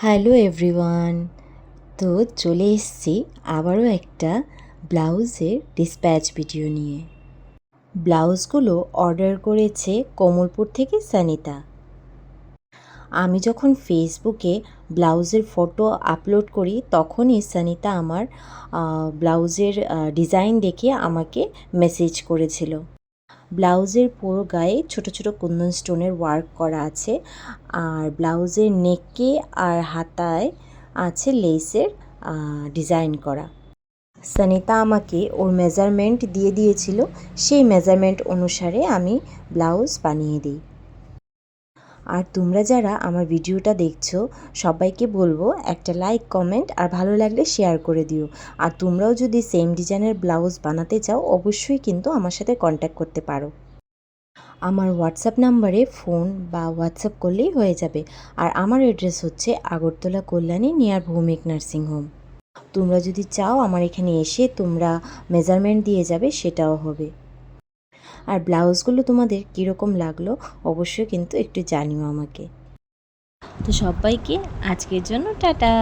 Hello everyone. তো চলে এসেছি আবারও একটা ব্লাউজের ডিসপ্যাচ ভিডিও নিয়ে। ব্লাউজগুলো অর্ডার করেছে কোমলপুর থেকে সানিতা। আমি যখন ফেসবুকে ব্লাউজের ফটো আপলোড করি তখনই সানিতা আমার ব্লাউজের ডিজাইন দেখে আমাকে মেসেজ করেছিল। ব্লাউজের পুরো গায়ে ছোট ছোট কুন্দন স্টোনের ওয়ার্ক করা আছে, আর ব্লাউজের নেকে আর হাতায় আছে লেসের ডিজাইন করা। সানিতা আমাকে ওর মেজারমেন্ট দিয়ে দিয়েছিল, সেই মেজারমেন্ট অনুসারে আমি ব্লাউজ বানিয়ে দিই। আর তোমরা যারা আমার ভিডিওটা দেখছো সবাইকে বলবো একটা লাইক, কমেন্ট আর ভালো লাগলে শেয়ার করে দিও। আর তোমরাও যদি সেম ডিজাইনের ব্লাউজ বানাতে চাও অবশ্যই কিন্তু আমার সাথে কন্ট্যাক্ট করতে পারো। আমার হোয়াটসঅ্যাপ নাম্বারে ফোন বা হোয়াটসঅ্যাপ করলেই হয়ে যাবে। আর আমার অ্যাড্রেস হচ্ছে Agartala Kalyani near Bhowmik nursing home. তোমরা যদি চাও আমার এখানে এসে তোমরা মেজারমেন্ট দিয়ে যাবে, সেটাও হবে। আর ব্লাউজগুলো তোমাদের কীরকম লাগলো অবশ্যই কিন্তু একটু জানিও আমাকে। তো সবাইকে আজকের জন্য টাটা।